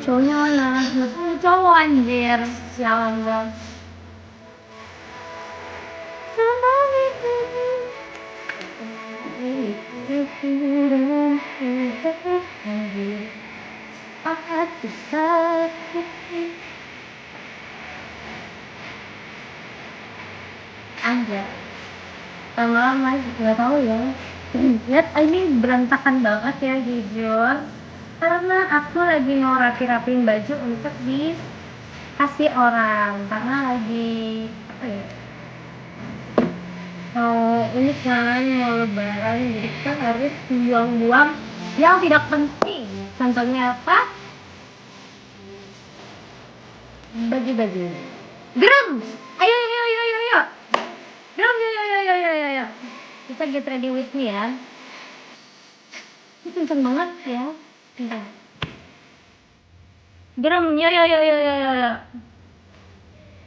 Cowoknya mana? Nggak punya cowok anjir. Sialan banget. Anjir. Lama-lama nggak tahu ya. Lihat ini berantakan banget ya jujur. Karena aku lagi mau rapi-rapiin baju untuk dikasih orang. Karena lagi apa ya? Ini kan mau lebaran, jadi kita harus buang-buang yang tidak penting. Contohnya apa? Baju-baju. Geram! Ayo, ayo, ayo, ayo, ayo. Geram, ayo, ayo, ayo, ayo, ayo. Kita get ready with me ya. Ini kenceng banget ya. Bentar. Geram, ya, ya, ya, ya, ya, ya.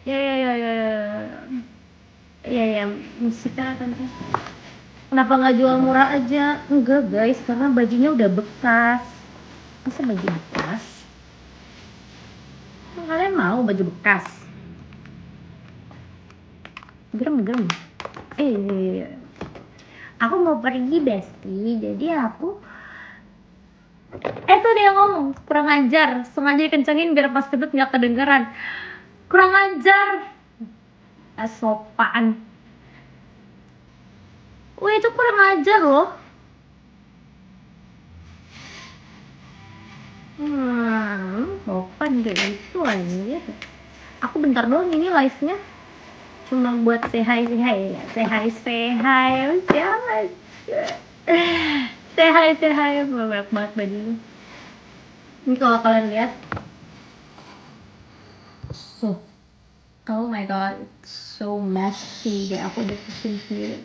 Ya, ya, ya, ya, ya. Ya, ya, musiknya tante. Kenapa nggak jual murah aja? Enggak guys, karena bajunya udah bekas. Masa baju bekas? Kalian mau baju bekas? Gerem. Aku mau pergi Besti, jadi aku tuh dia ngomong kurang ajar, sengaja dikencengin biar pas kentut nggak kedengeran. Kurang ajar, sopan. Wah itu kurang ajar loh. Sopan kayak gitu aja. Aku bentar doang ini live-nya. Cuma buat say hi ya. Say hi. Jangan. Say hi. Banyak banget bajunya. Ini kalau kalian lihat. Oh my god, so messy. Deh aku udah pusing sendiri.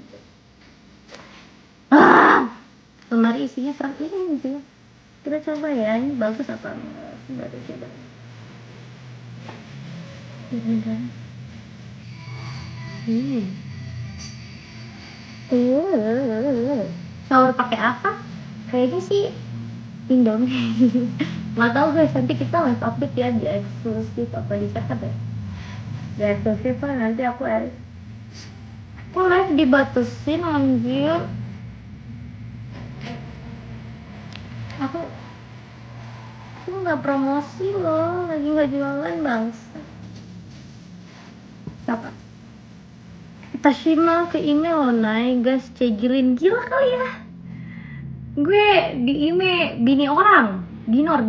Lemari isinya seperti ini gitu ya. Kita coba ya, ini bagus apa enggak? Baru coba. Sahur pakai apa? Kayaknya sih Indomie. Nggak tahu guys, nanti kita live update ya di eksklusif apa di siapa deh. Di eksklusif kan nanti aku live dibatasin anjir. Aku nggak promosi loh, lagi nggak jualan bangsa. Siapa? Tashima ke email loh Nay, guys, cegilin gila kali ya. Gue di email bini orang, binor.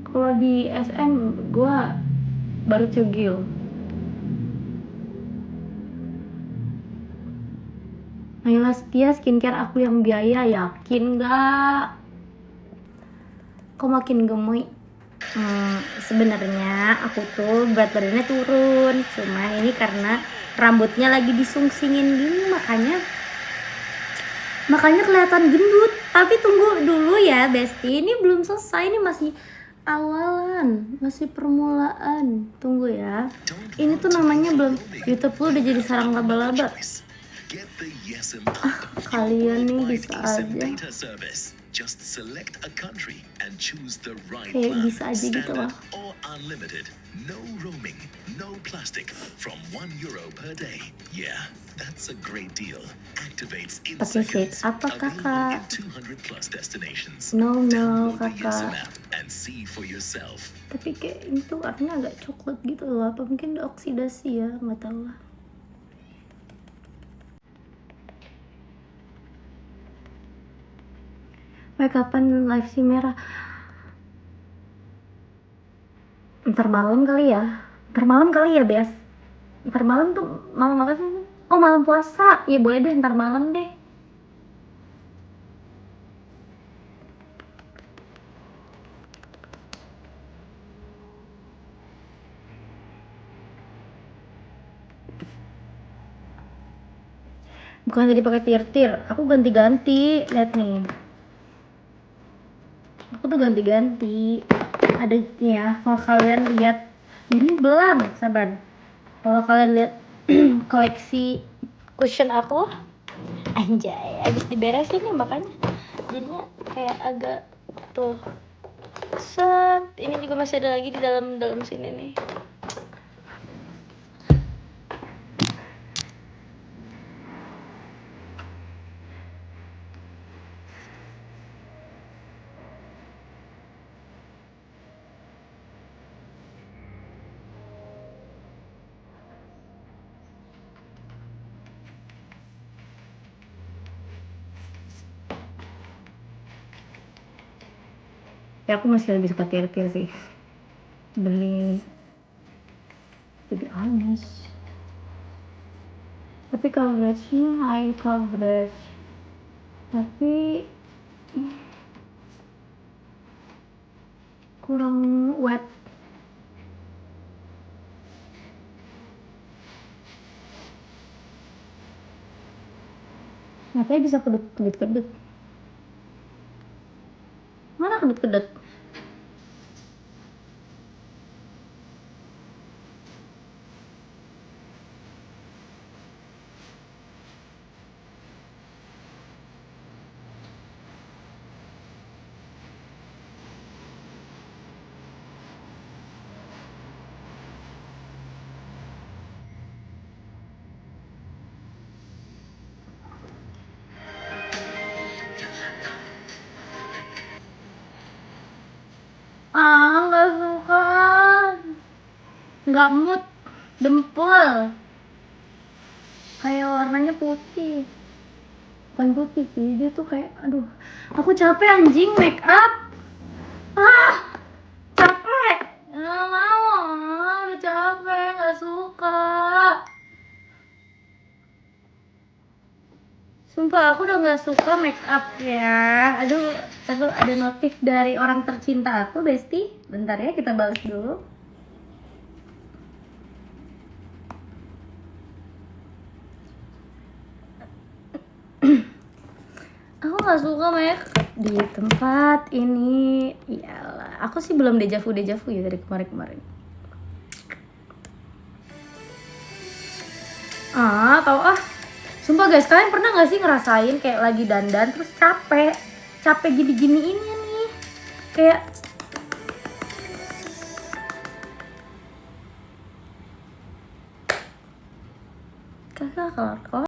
Kalau di SM gue baru cegil. Nayla Setia skincare aku yang biaya, yakin gak? Kok makin gemoy? Sebenarnya aku tuh berat badannya turun, cuma ini karena rambutnya lagi disungsingin gini makanya kelihatan gendut. Tapi tunggu dulu ya Besti, ini belum selesai, ini masih awalan, masih permulaan. Tunggu ya, ini tuh namanya belum, YouTube lu udah jadi sarang laba-laba. Kalian nih bisa aja. Just select a country and choose the right plan. Bisa aja gitu loh. Or unlimited, no roaming, no plastic from €1 per day. Yeah, that's a great deal. Activates in seconds. Apa kakak? 200 plus destinations. No kakak. And see for yourself. Tapi kayak itu warnanya agak coklat gitu loh. Apa mungkin oksidasi ya? Nggak tahu lah. Kapan live si merah? Ntar malam kali ya Bes. Ntar malam tuh malam apa sih? Oh malam puasa. Ya boleh deh, ntar malam deh. Bukan tadi pakai tir-tir, aku ganti-ganti. Lihat nih. Aku tuh ganti-ganti. Ada ya, kalau kalian lihat ini belum, sabar. Kalau kalian lihat koleksi cushion aku, anjay, habis diberesin ya makanya jadinya kayak agak tuh set. Ini juga masih ada lagi di dalam sini nih. Ya aku masih lebih suka Tirtir sih, beli to be honest. Tapi coveragenya high coverage, tapi kurang wet. Matanya bisa kedut. Mana kedut? Nggak suka, nggak mood, dempul, kayak warnanya putih. Bukan putih sih, dia tuh kayak aduh, aku capek anjing make up. Capek, nggak mau, udah capek, nggak suka. Sumpah aku udah nggak suka make up ya. Aduh, ada notif dari orang tercinta aku, Besti. Bentar ya, kita balas dulu. Aku nggak suka make di tempat ini. Iyalah, aku sih belum dejavu ya dari kemarin. Tau ah. Sumpah guys, kalian pernah gak sih ngerasain kayak lagi dandan terus capek gini-gini ini nih, kayak kakak kelar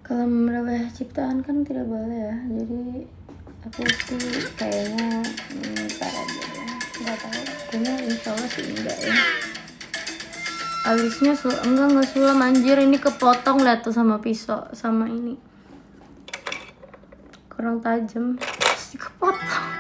Kalau merubah ciptaan kan tidak boleh ya. Jadi aku sih kayaknya ntar aja ya. Nggak tahu. Kayaknya insya Allah sih enggak ya. Alisnya enggak sulam anjir, ini kepotong lihat tuh sama pisau sama ini. Kurang tajam. Terus kepotong.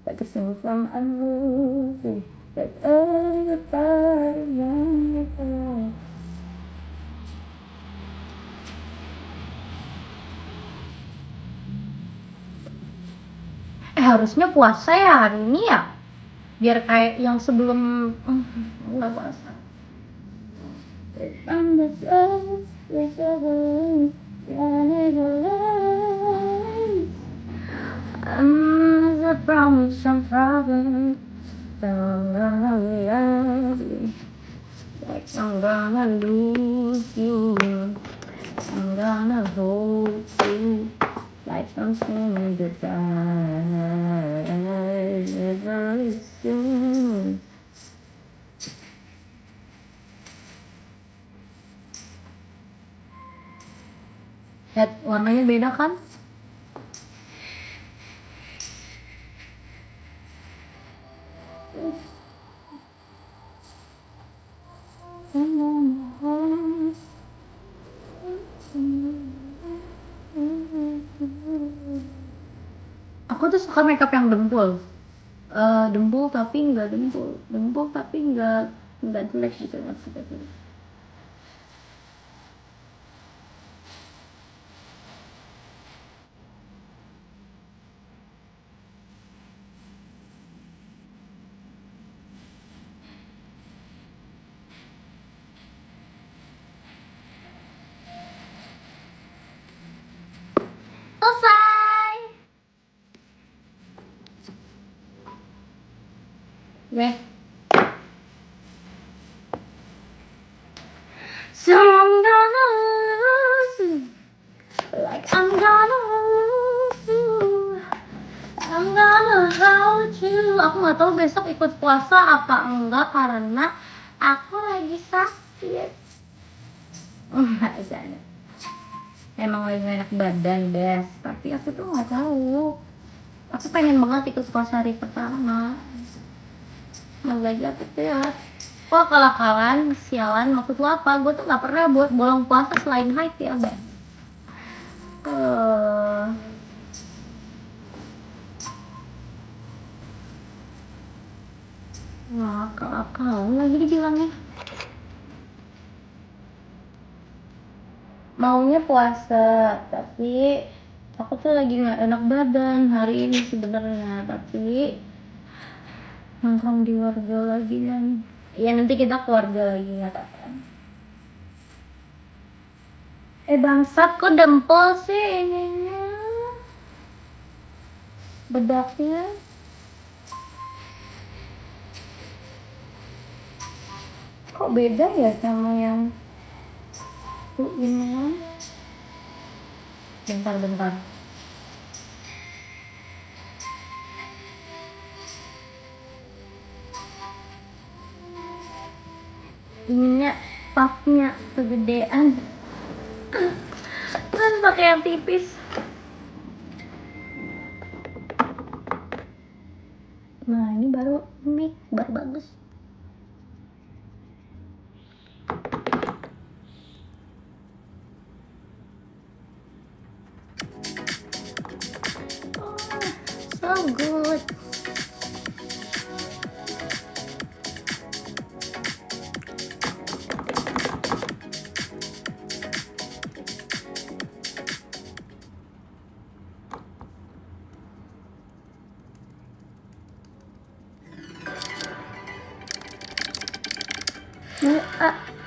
Like a single from a movie, like everybody knows. Harusnya puasa ya hari ini ya, biar kayak yang sebelum nggak puasa. I promise I'm probably like I'm gonna lose you, I'm gonna hold you like I'm saying goodbye very soon. Lihat warnanya beda kan? Aku tuh suka makeup yang dempul, dempul tapi nggak dempul, dempul tapi nggak jelek gitu maksudnya. Selesai. Weh. So I'm gonna lose you, like I'm gonna lose you, I'm gonna hold you. Aku nggak tahu besok ikut puasa apa enggak karena aku lagi sakit. Nggak ada. Emang lagi enak badan deh, tapi aku tuh nggak tahu. Aku pengen banget ikut puasa hari pertama. Lagi aku tuh ya. Wah kalah-kalan, sialan, maksud lo apa? Gue tuh gak pernah buat bolong puasa selain haid ya guys. Wah kalah-kalan lagi dibilangnya. Maunya puasa, tapi aku tuh lagi gak enak badan hari ini sebenarnya. Tapi nongkrong di warga lagi kan. Ya nanti kita keluarga lagi ya kan. Bangsat kok dempul sih ininya, bedaknya. Kok beda ya sama yang tuh ini? Bentar. Ininya puffnya kegedean. Kan pakai yang tipis. Nah ini baru bagus. So good.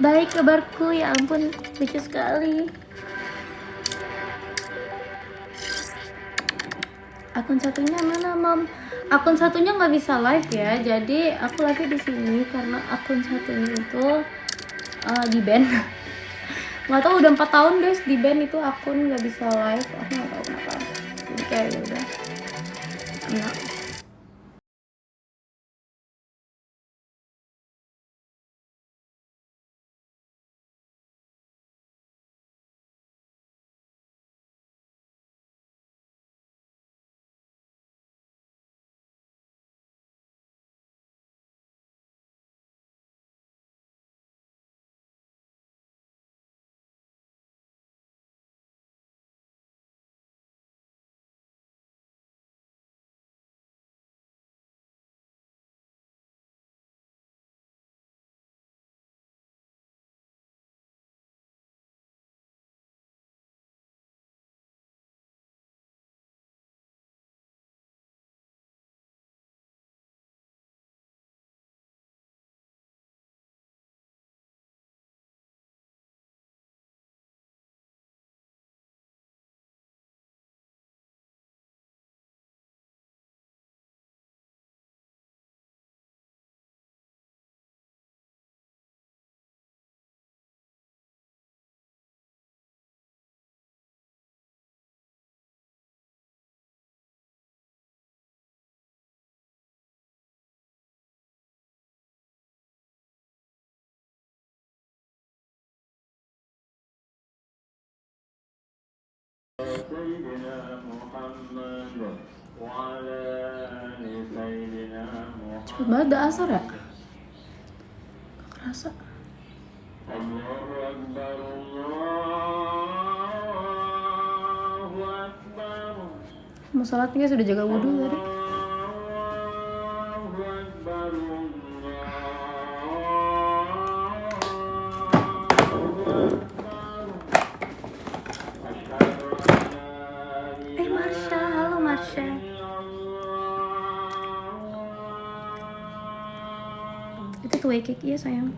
Baik kabarku, ya ampun lucu sekali. Akun satunya mana mom? Akun satunya nggak bisa live ya, jadi aku live di sini karena akun satunya itu di ban. Nggak tahu udah 4 tahun guys di band itu akun nggak bisa live, aku nggak tahu kenapa. Jadi kayak ya udah. Enak. سيدنا محمد وعلى آل سيدنا محمد. Cepet banget udah asar ya? Gak kerasa. Allahu Akbar, Allahu Akbar. Mau sholat nih guys, udah jaga wudhu tadi. Allahu Akbar, Marsha, halo Marsha. Itu tuh cake ya sayang.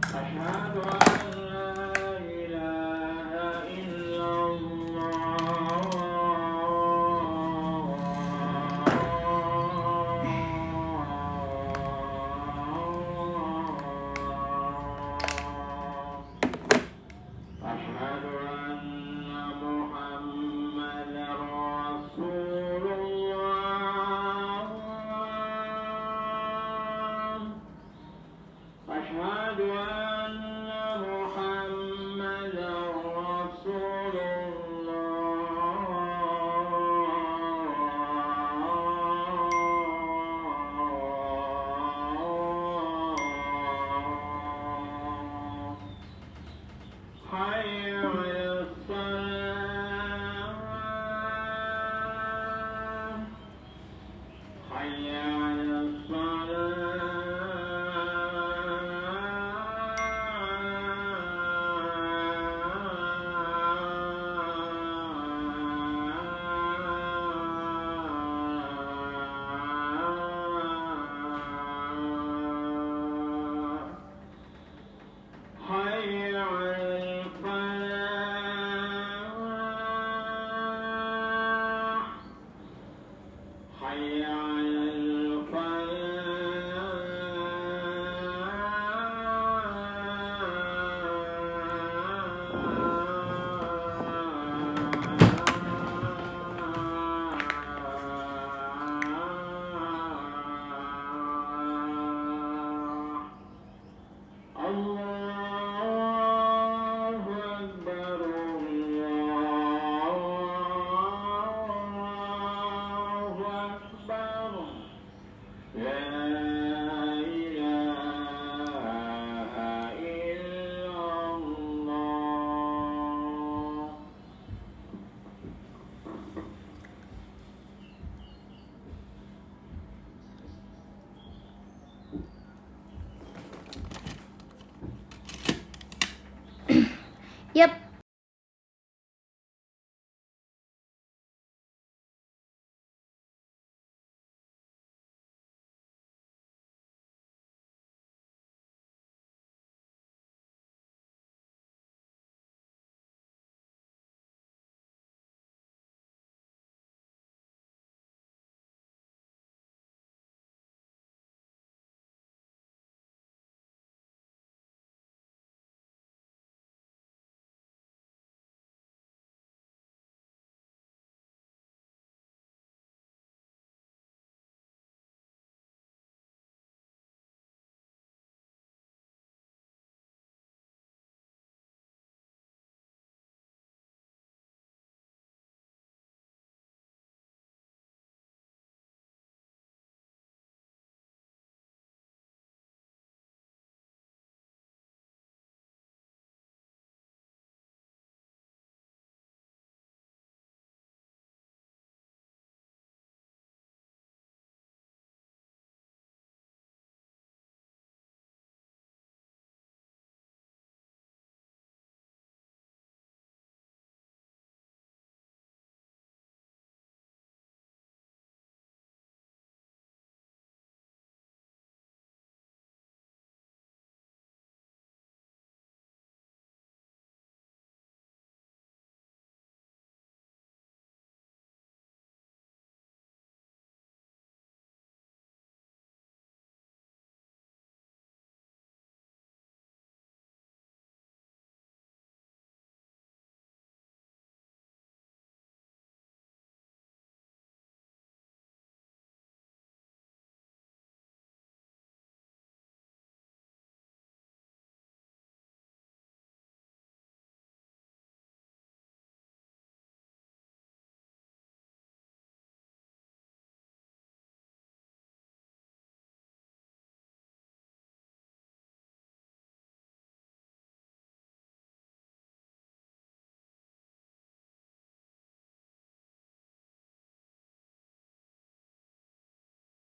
أشهد أن محمدا رسول الله. حي على الصلاة. حي على حي على الفلاح. حي على الفلاح. الله أكبر، الله أكبر. لا إله إلا الله. Yap.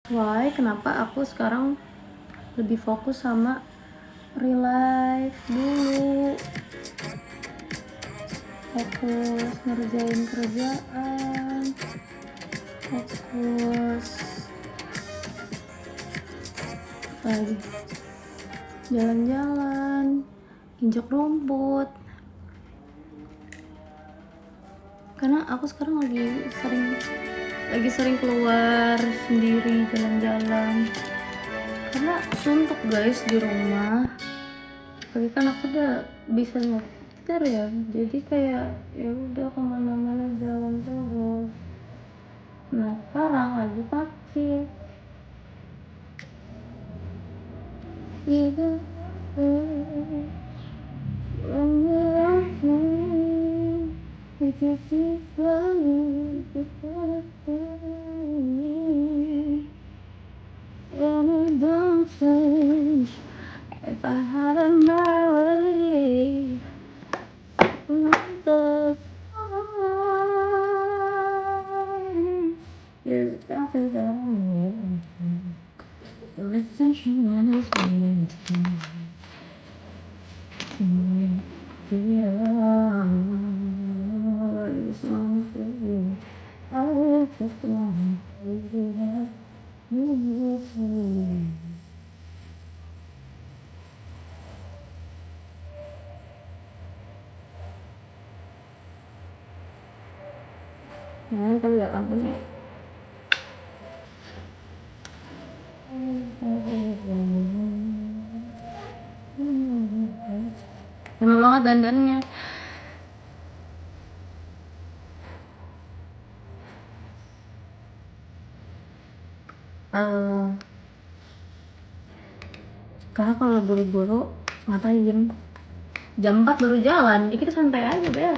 Why? Kenapa aku sekarang lebih fokus sama real life dulu, fokus ngerjain kerjaan, fokus apa lagi, jalan-jalan, injak rumput. Karena aku sekarang lagi sering keluar sendiri jalan-jalan karena suntuk guys di rumah. Tapi kan aku udah bisa nyetir ya, jadi kayak ya udah kemana-mana jalan terus. Nah sekarang lagi sakit. If I had a melody, the you're something that I need. Listen, she knows me. Tapi gak kamu. Lama banget dandannya. Karena kalau buru-buru ngapain? Jam 4 baru jalan, ya kita santai aja deh.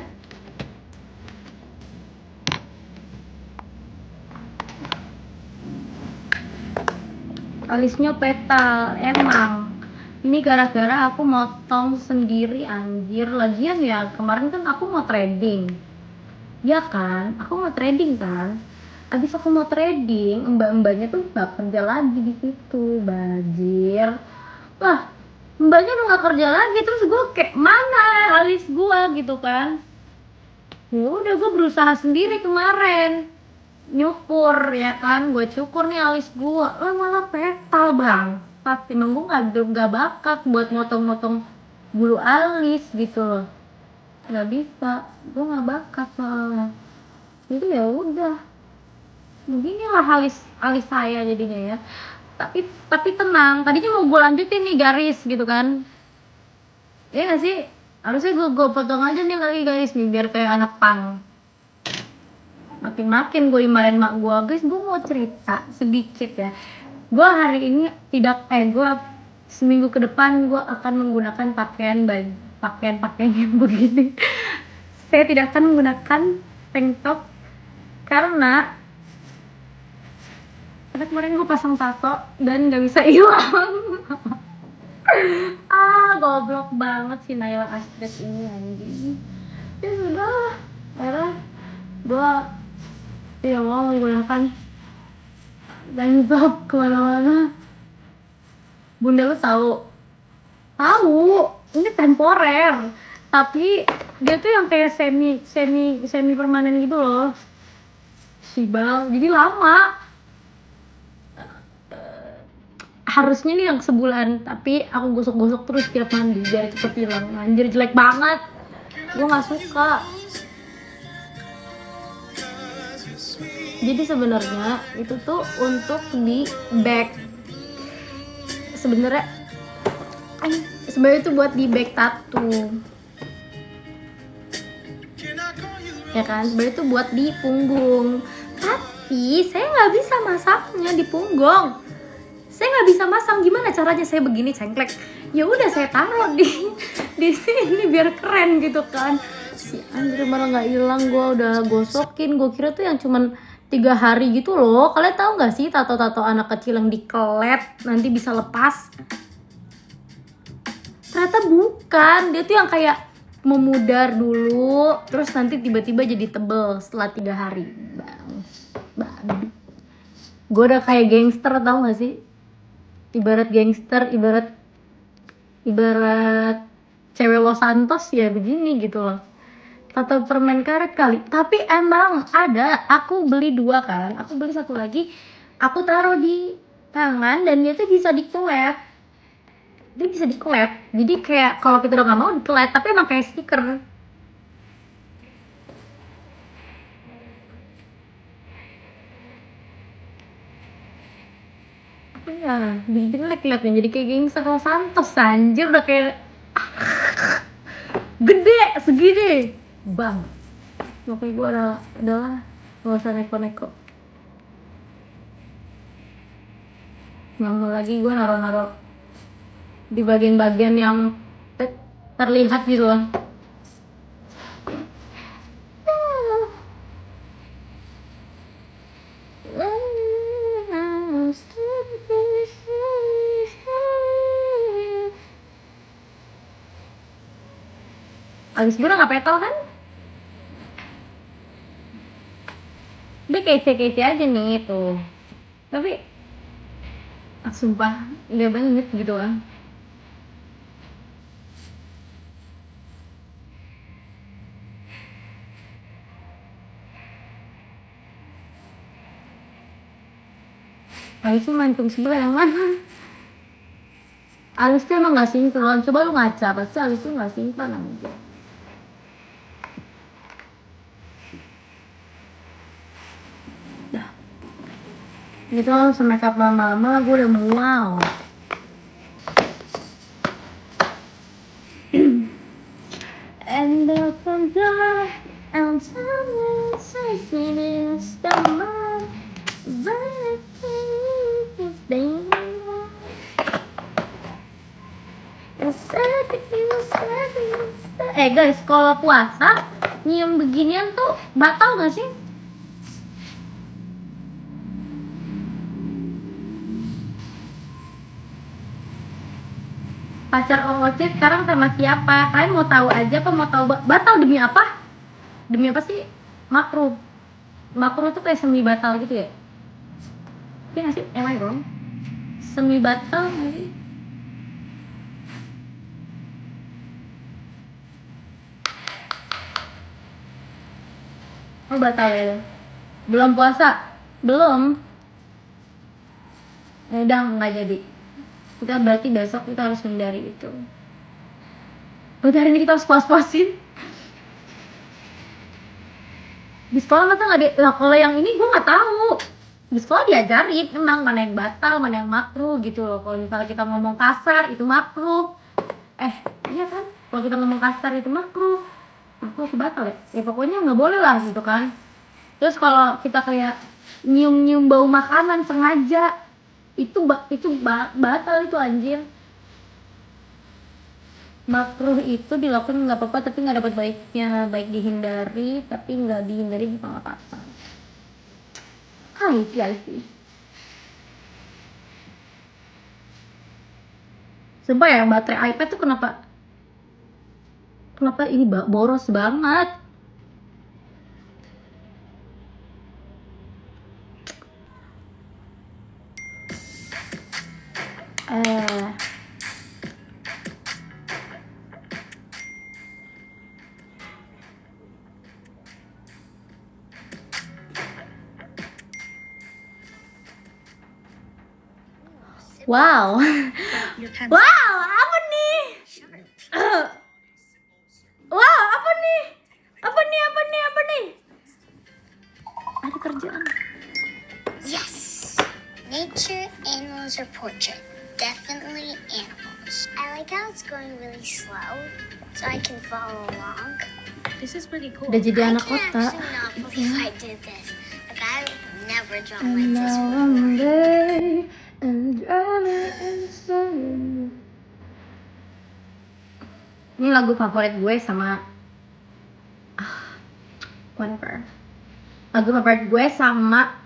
Alisnya petal, emang. Ini gara-gara aku motong sendiri anjir. Lagian ya, kemarin kan aku mau trading. Ya kan, aku mau trading kan. Abis aku mau trading, mbak-mbaknya tuh gak kerja lagi di situ, bajir. Wah, mbaknya udah gak kerja lagi, terus gue kayak mana alis gue gitu kan. Ya udah gue berusaha sendiri kemarin nyukur ya kan, gue cukur nih alis gue, malah petal bang. Tapi emang gue nggak bakat buat motong-motong bulu alis gitu loh, nggak bisa, gue nggak bakat soalnya. Jadi ya udah, beginilah alis saya jadinya ya. Tapi tenang, tadinya mau gue lanjutin nih garis gitu kan, ya nggak sih, harusnya gue potong aja nih lagi garis nih biar kayak anak pang. Makin gue dimarahin mak gue. Guys, gue mau cerita sedikit ya. Gue hari ini gue seminggu ke depan gue akan menggunakan pakaian yang begini. Saya tidak akan menggunakan tank top karena kemarin gue pasang tato dan nggak bisa hilang. Goblok banget si Naila Astrid ini anjing. Ya sudah, akhirnya gue tidak mau menggunakan tank top kemana-mana. Bunda lu tahu ini temporer, tapi dia tuh yang kayak semi permanen gitu loh, sibal, jadi lama. Harusnya nih yang sebulan, tapi aku gosok-gosok terus tiap mandi biar cepet hilang. Anjir jelek banget, gue nggak suka. Jadi sebenarnya itu tuh untuk di back, sebenarnya itu buat di back tattoo ya kan, sebenarnya itu buat di punggung. Tapi saya nggak bisa masangnya di punggung, saya nggak bisa masang. Gimana caranya? Saya begini cengklek, ya udah saya taruh di sini biar keren gitu kan. Si anjir malah nggak hilang. Gue udah gosokin, gue kira tuh yang cuman 3 hari gitu loh. Kalian tahu nggak sih tato-tato anak kecil yang dikelet nanti bisa lepas? Ternyata bukan, dia tuh yang kayak memudar dulu terus nanti tiba-tiba jadi tebel setelah 3 hari. Bang. Gue udah kayak gangster, tau gak sih? Ibarat gangster, ibarat cewek Los Santos ya begini gitu loh. Atau permen karet kali. Tapi emang ada, aku beli 2 kan. Aku beli 1 lagi, aku taruh di tangan dan dia tuh bisa dikelep. Dia bisa dikelep. Jadi kayak kalau kita udah gak mau dikelep, tapi emang kayak stiker. Iya, jadi jelek liatnya, jadi kayak gangster Los Santos anjir, udah kayak gede segini bang. Pokoknya gue adalah gak usah neko-neko. Yang lagi gue naruh di bagian-bagian yang terlihat gitu loh. Abis gue udah gak petal kan? Dia kece-kece aja nih tuh. Tapi sumpah gak banget gitu kan. Abis itu mancung sebelah yang mana? Alis tuh emang gak sinkron, coba lu ngaca, pasti alis tuh gak sinkron aja. Dah. Gitu semakeup lama-lama gue udah mual. And the thunder and silence says it is the man that is there. Guys, kalau puasa nyium beginian tuh batal gak sih? Pacar OOC sekarang sama siapa? Kalian mau tahu aja apa mau tahu batal demi apa? Demi apa sih? Makruh. Makruh tuh kayak semi batal gitu ya? Iya gak sih? Am I wrong? Semi batal gak sih? Oh batal ya? Belum puasa? Belum. Udah nggak jadi. Kita berarti besok kita harus hindari itu. Berarti hari ini kita harus puas-puasin. Di sekolah masa nggak ada? Nah, kalau yang ini gue nggak tahu. Di sekolah diajarin emang mana yang batal, mana yang makruh gitu loh. Kalau misalnya kita ngomong kasar itu makruh. Iya kan? Kalau kita ngomong kasar itu makruh. Makruh itu batal ya? Ya pokoknya nggak boleh lah gitu kan. Terus kalau kita kayak nyium-nyium bau makanan sengaja, itu batal itu anjir. Makruh itu dilakukan nggak apa-apa tapi nggak dapat baiknya, baik dihindari tapi nggak dihindari juga nggak apa-apa. Sih sumpah ya, baterai iPad tuh kenapa ini boros banget. Wow. Wow, apa nih? Wow, apa nih? Apa nih? Ada kerjaan. Yes! Nature, animals, or portrait? Definitely animals. I like how it's going really slow, so I can follow along. This is pretty cool. Udah jadi I anak can kota. actually not believe I did this. Like, I would never draw And like this now before. I'm there and drowning in the sun. Ini lagu favorit gue sama whatever. Lagu favorit gue sama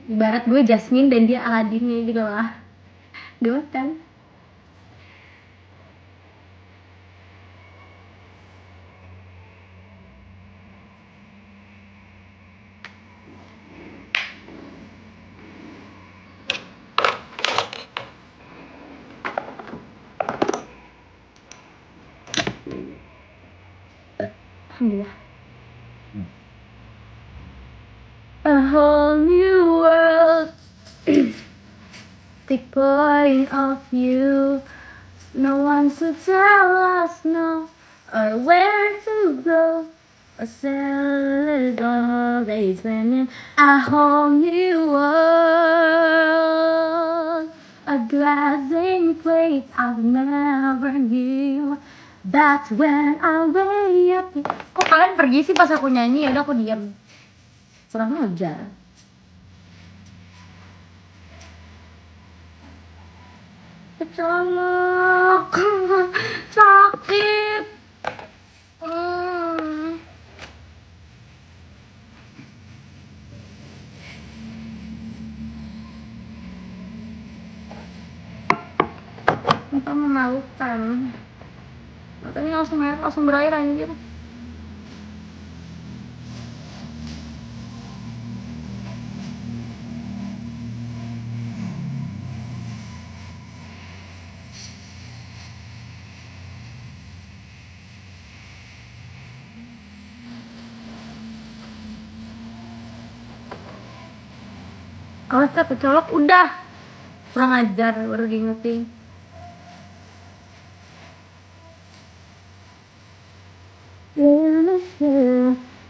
ibarat gue Jasmine dan dia Aladdin gitu lah. Gawat kan? Alhamdulillah. A whole new world. The point of view. No one to tell us no or where to go. A sail is always winning. A whole new world. A glassing place I've never knew. That's when I way up. Kok kalian pergi sih pas aku nyanyi? Yaudah aku diam. Serang aja. Kecolok. Sakit. Itu memalukan. Matanya langsung berair anjir. Awas tak kecolok udah. Kurang ajar baru diingetin.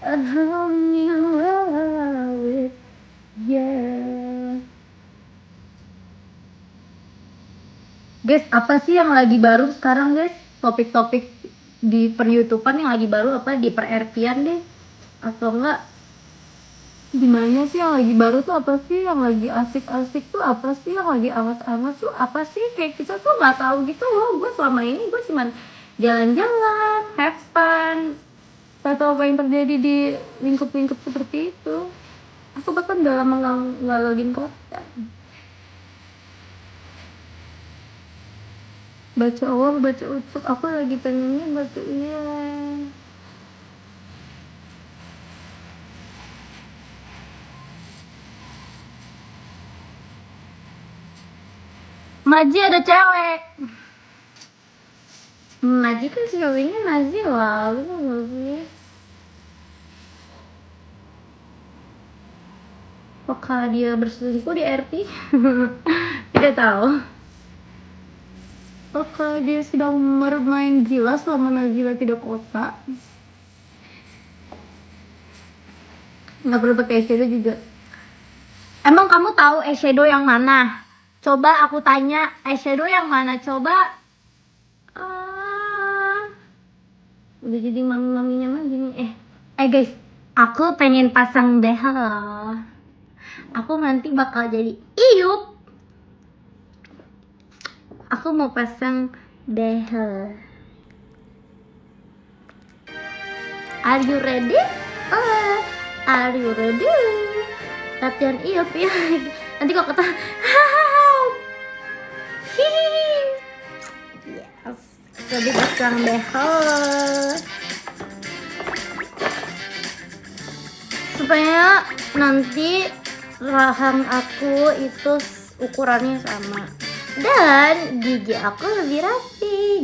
A whole new world, yeah. Guys, apa sih yang lagi baru sekarang guys? Topik-topik di per-YouTubean yang lagi baru apa? Di per-RP-an deh. Atau enggak? Gimana sih yang lagi baru tuh apa sih? Yang lagi asik-asik tuh apa sih? Yang lagi awas-awas tuh apa sih? Kayak kita tuh nggak tahu gitu loh. Gue selama ini gue cuman jalan-jalan, have fun. Gak tahu apa yang terjadi di lingkup-lingkup seperti itu. Aku bahkan udah lama nggak login konten. Baca awal, baca utuh. Aku lagi pengennya baca iya. Maji ada cewek. Maji kan ceweknya Nazi lalu nggak sih? Apakah dia berselingkuh di RP? Tidak tahu. Apakah dia sedang bermain gila selama Nazila tidak kota? Nggak perlu pakai eyeshadow juga. Emang kamu tahu eyeshadow yang mana? Coba aku tanya, eyeshadow yang mana? Coba. Udah jadi mami-maminya mah gini. Guys, aku pengen pasang behel. Aku nanti bakal jadi Iup. Aku mau pasang behel. Are you ready? Are you ready? Latihan Iup ya. Nanti kok kata yes. Jadi pasang behel. Supaya nanti rahang aku itu ukurannya sama dan gigi aku lebih rapi.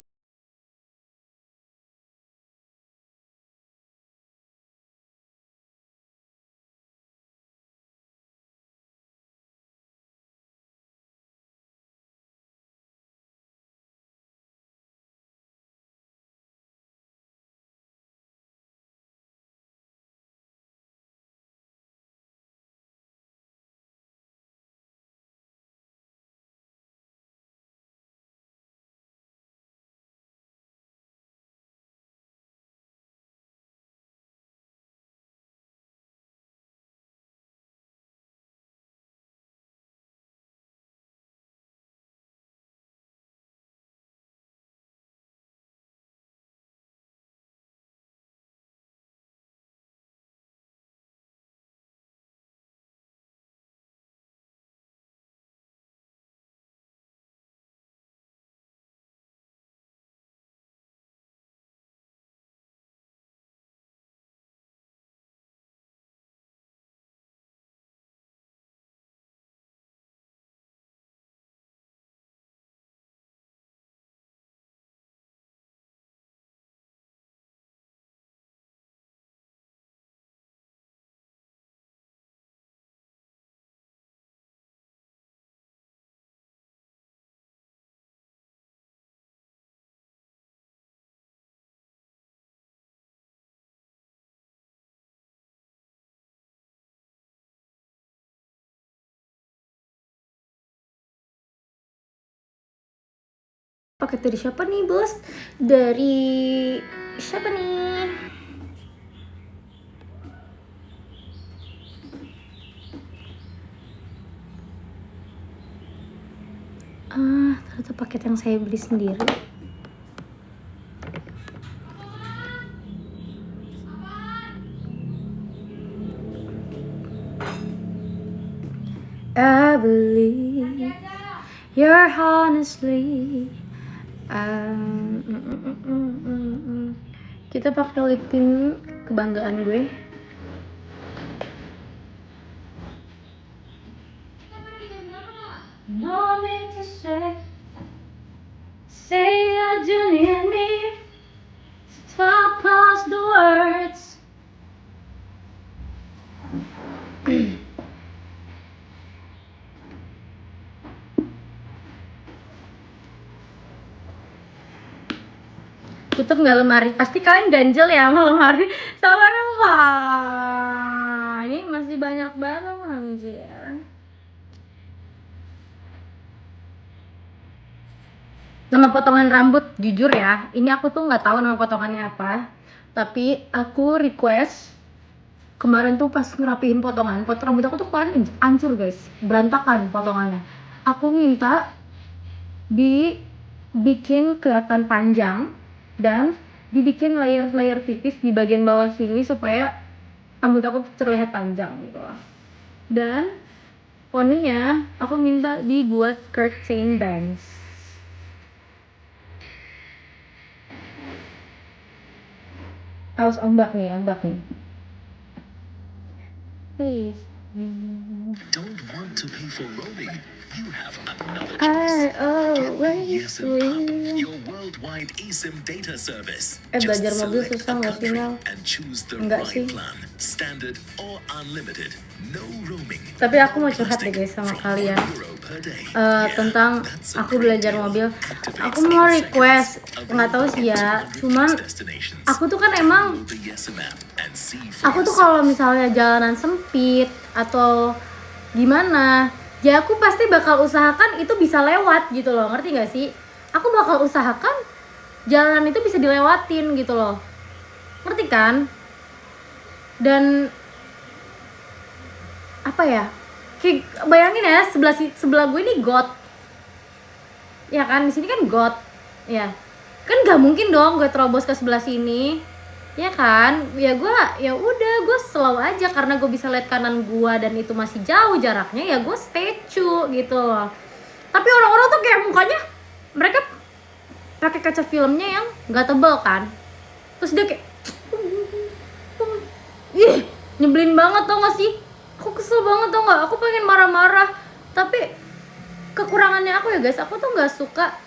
Paket dari siapa nih bos? Dari siapa nih? Ternyata paket yang saya beli sendiri. I believe you're honestly. Kita pakai lip tint kebanggaan gue. No need to say I do need me. Talk past the words. Tutup nggak lemari? Pasti kalian ganjel ya sama lemari. Sabar Pak. Ini masih banyak banget anjir. Nama potongan rambut, jujur ya, ini aku tuh nggak tahu nama potongannya apa. Tapi aku request kemarin tuh pas ngerapihin potongan, rambut aku tuh kemarin hancur guys, berantakan potongannya. Aku minta dibikin kelihatan panjang dan dibikin layer-layer tipis di bagian bawah sini supaya rambut aku terlihat panjang gitu loh. Dan poninya aku minta dibuat curtain bangs. Harus ombak nih. Please. Don't want to pay for roaming? You have another I choice. always eSIM Hub, win. your worldwide eSIM data service. Belajar Just mobil select susah a nggak sih, country Mel? and choose the Enggak right sih. plan. Standard or unlimited. No roaming. Tapi aku mau curhat deh plastic. guys sama From kalian. €1 per day. Yeah, Tentang that's a aku great belajar deal. mobil. Activates Aku mau in request, seconds. nggak tahu sih ya. 200 Cuman destinations. aku tuh kan emang, Download the eSIM app and see for aku tuh yourself. kalau misalnya jalanan sempit atau gimana, ya aku pasti bakal usahakan itu bisa lewat gitu loh, ngerti gak sih? Aku bakal usahakan jalanan itu bisa dilewatin gitu loh, ngerti kan? Dan apa ya, kayak bayangin ya, sebelah gue ini got, ya kan, di sini kan got, ya kan nggak mungkin dong gue terobos ke sebelah sini, ya kan? Ya udah gue slow aja karena gue bisa lihat kanan gue dan itu masih jauh jaraknya, ya gue statue gitu loh. Tapi orang-orang tuh kayak mukanya mereka pakai kaca filmnya yang nggak tebel kan, terus dia kayak ih, nyebelin banget tau gak sih? Aku kesel banget tau gak? Aku pengen marah-marah, tapi kekurangannya aku ya guys, aku tuh nggak suka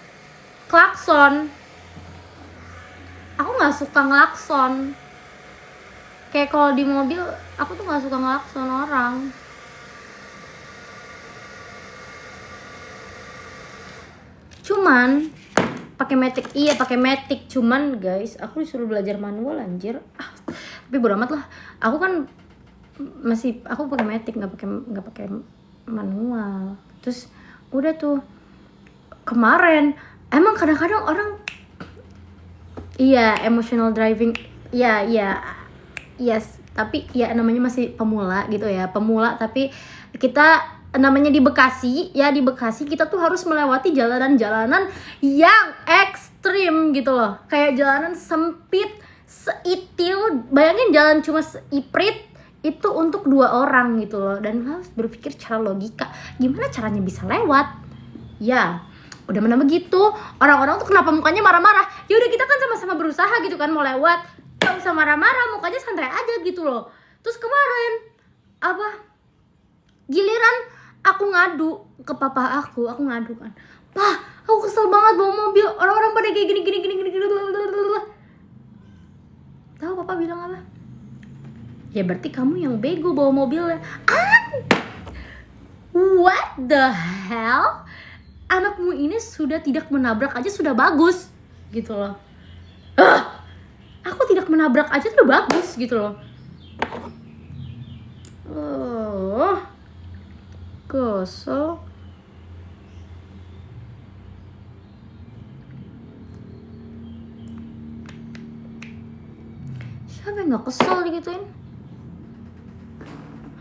klakson. Aku nggak suka ngelakson. Kayak kalau di mobil, aku tuh nggak suka ngelakson orang. Cuman pakai matic, cuman guys, aku disuruh belajar manual anjir. Tapi bodo amat lah. Aku kan aku pakai matic, nggak pakai manual. Terus udah tuh kemarin emang kadang-kadang orang emotional driving, yes, tapi ya namanya masih pemula gitu ya, tapi kita namanya di Bekasi kita tuh harus melewati jalanan-jalanan yang ekstrim gitu loh, kayak jalanan sempit, seitil, bayangin jalan cuma seiprit itu untuk 2 orang gitu loh, dan harus berpikir secara logika, gimana caranya bisa lewat, ya. Udah mana begitu, orang-orang tuh kenapa mukanya marah-marah? Ya udah, kita kan sama-sama berusaha gitu kan mau lewat, gak usah marah-marah, mukanya santai aja gitu loh. Terus kemarin giliran aku ngadu ke papa aku ngadu kan, "Pak, aku kesel banget bawa mobil, orang-orang pada kayak gini." Tahu papa bilang apa? Ya berarti kamu yang bego bawa mobilnya. What the hell? Anakmu ini sudah tidak menabrak aja sudah bagus gitu loh. Aku tidak menabrak aja udah bagus gitu loh. Kesel. Siapa yang gak kesel digituin?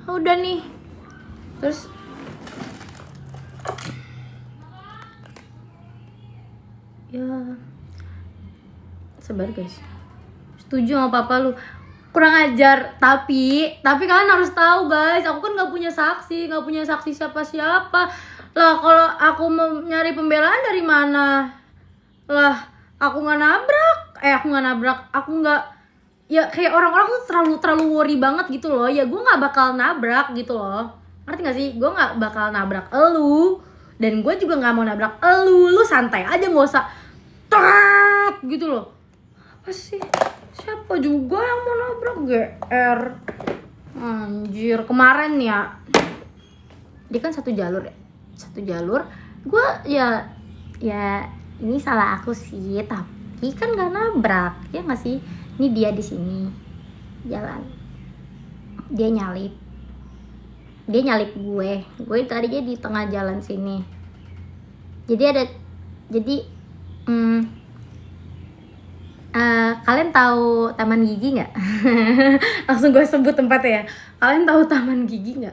Udah nih. Terus ya sabar guys. Setuju sama papa lu. Kurang ajar, tapi kalian harus tahu guys, aku kan nggak punya saksi siapa-siapa. Lah kalau aku mau nyari pembelaan dari mana? Lah aku nggak nabrak, aku nggak, ya kayak orang-orang tuh terlalu worry banget gitu loh. Ya gue nggak bakal nabrak gitu loh, ngerti gak sih? Gue nggak bakal nabrak elu, dan gue juga nggak mau nabrak elu. Lu santai aja, nggak usah tat gitu loh. Apa sih? Siapa juga yang mau nabrak GR? Anjir, kemarin ya. Dia kan satu jalur. Gue ya ini salah aku sih, tapi kan gak nabrak. Ya gak sih? Ini dia di sini jalan. Dia nyalip gue. Gue tadinya di tengah jalan sini. Kalian tahu Taman Gigi nggak? Langsung gue sebut tempatnya ya. Kalian tahu Taman Gigi nggak?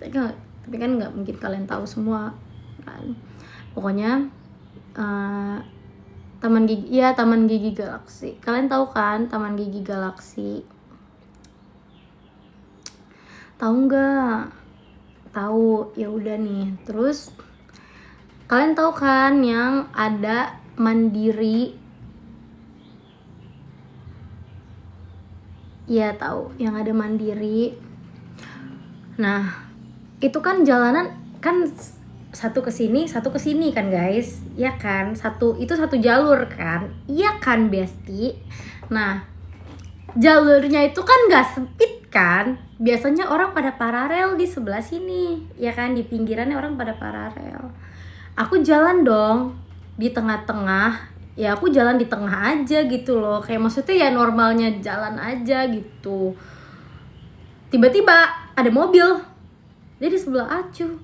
Tapi kan nggak mungkin kalian tahu semua kan. Pokoknya Taman Gigi Galaksi. Kalian tahu kan Taman Gigi Galaksi? Tahu nggak? Tahu. Ya udah nih. Terus kalian tahu kan yang ada Mandiri? Ya tahu, yang ada Mandiri. Nah, itu kan jalanan kan satu ke sini kan guys, ya kan? Satu jalur kan, iya kan Besti? Nah, jalurnya itu kan gak sempit kan? Biasanya orang pada paralel di sebelah sini, ya kan? Di pinggirannya orang pada paralel. Aku jalan dong di tengah-tengah. Ya aku jalan di tengah aja gitu loh, kayak maksudnya ya normalnya jalan aja gitu. Tiba-tiba ada mobil, dia di sebelah Acu.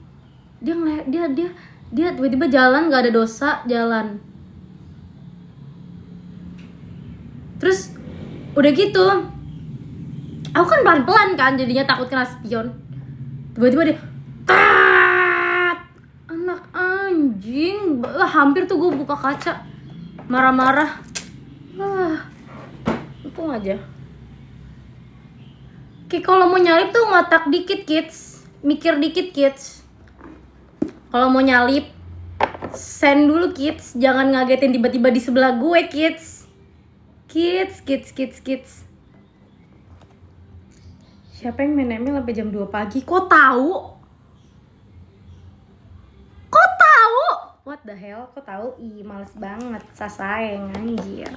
Dia tiba-tiba jalan, nggak ada dosa, jalan. Terus udah gitu, aku kan pelan-pelan kan, jadinya takut kena spion. Tiba-tiba dia anak anjing, hampir tuh gue buka kaca, marah-marah. Untung aja. Kayak kalau mau nyalip tuh ngotak dikit kids, mikir dikit kids. Kalau mau nyalip send dulu kids, jangan ngagetin tiba-tiba di sebelah gue kids. Kids. Siapa yang main ML sampai jam 2 pagi? Kok tahu? What the hell? Kok tahu? Ih, males banget. Sasaeng anjir.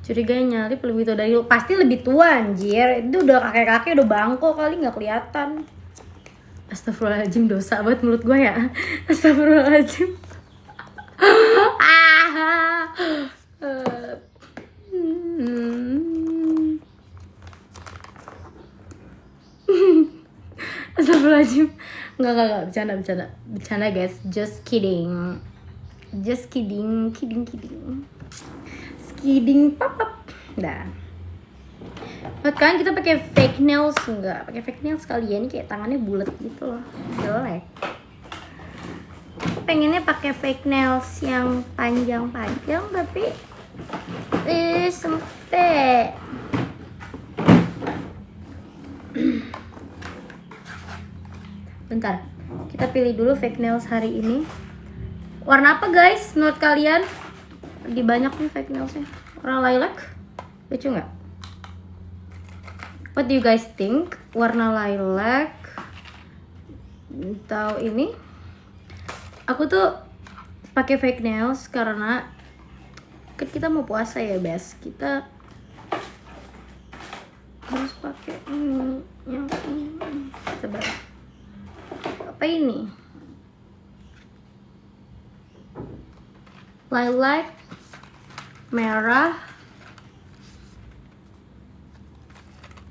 Curiganya nyalip lebih tua dari lu. Pasti lebih tua anjir. Itu udah kakek-kakek, udah bangko kali, nggak kelihatan. Astagfirullahaladzim, dosa banget menurut gue ya. Astagfirullahaladzim. Astagfirullahaladzim. Enggak, bercanda guys, just kidding, papap. Dah. Buat kalian kita pakai fake nails enggak? Pakai fake nails kali ya, ini kayak tangannya bulat gitu loh, jelek. Pengennya pakai fake nails yang panjang-panjang tapi sempit. Bentar, kita pilih dulu fake nails hari ini. Warna apa guys menurut kalian? Lagi banyak nih fake nailsnya. Warna lilac, lucu nggak? What do you guys think? Warna lilac atau ini? Aku tuh pakai fake nails karena kita mau puasa ya, Bes. Kita harus pakai yang ini. Coba. Apa ini? Lilac, merah,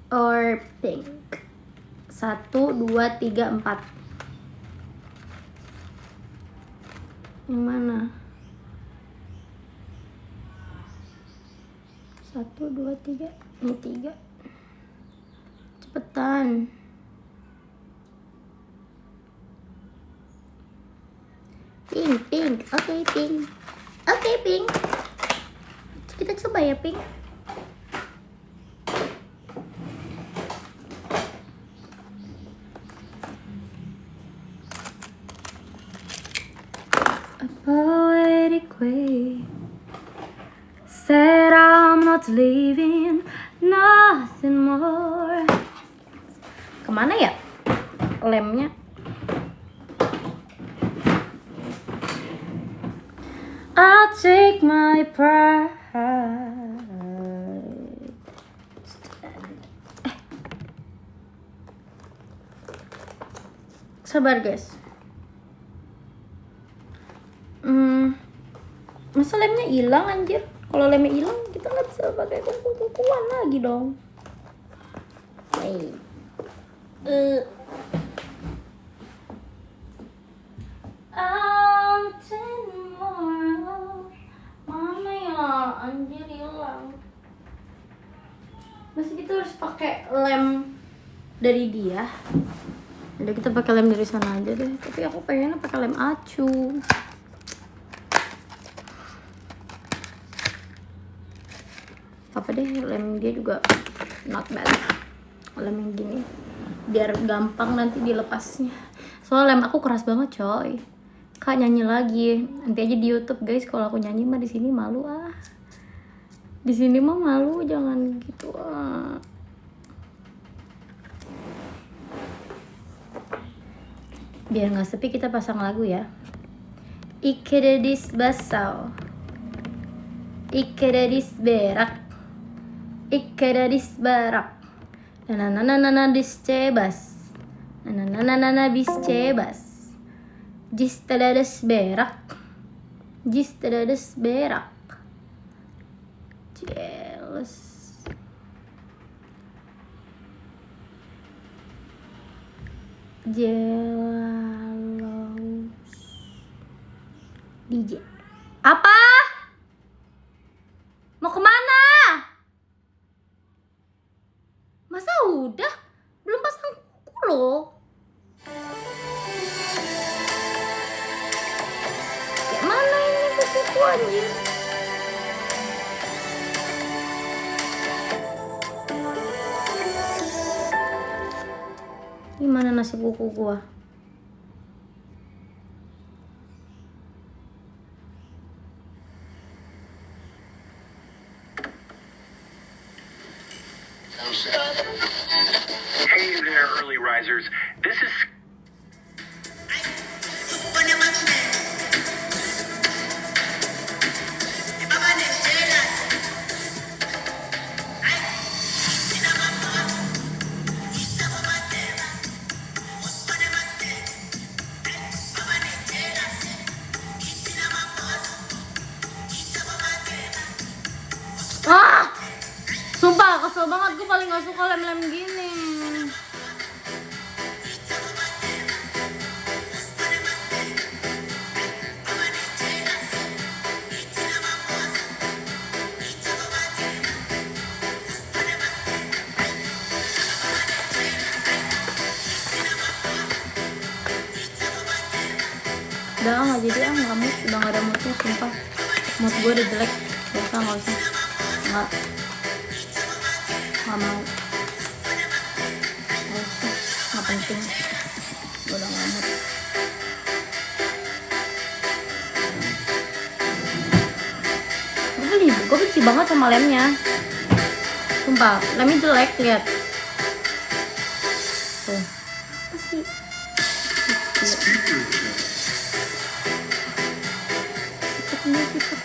or pink. 1, 2, 3, 4. Yang mana? 1, 2, 3. Ini 3. Cepetan. Pink. Oke, pink. Oke, pink. Kita coba ya, pink. A poetic way said I'm not leaving, nothing more. Kemana ya lemnya? I'll take my pride. Sabar guys. Masa lemnya hilang anjir? Kalau lemnya hilang kita nggak bisa pakai kuku-kukuan lagi dong. Mana ya anjir hilang. Masih kita harus pakai lem dari dia. Udah kita pakai lem dari sana aja deh. Tapi aku pengennya pakai lem acu. Apa deh, lem dia juga not bad. Lem yang gini biar gampang nanti dilepasnya. Soalnya lem aku keras banget coy. Kak nyanyi lagi. Nanti aja di YouTube guys. Kalau aku nyanyi mah di sini malu ah. Di sini mah malu, jangan gitu ah. Biar nggak sepi kita pasang lagu ya. Ikededis basau. Ikededis berak. Ikededis barak. Nananana dis cebas. Nananana bis cebas. Jis tadades berak. Jis tadades berak. Jealous. Jealous. DJ. Apa? Mau kemana? Masa udah? Belum pasang kuku loh. Kayak mana ini kuku anjir? Gimana nasib kuku gua? Hey there, early risers. This is Sumpah kesel banget, gue paling gak suka lem-lem gini. Udah gak jadi gak mood, udah gak ada moodnya sumpah. Mood gue udah jelek, gak usah Gak mau, gak usah, gak penting. Gue udah gak mood. Gue benci banget sama lemnya. Sumpah, lemnya jelek, lihat. Tuh, apa sih? Sikat.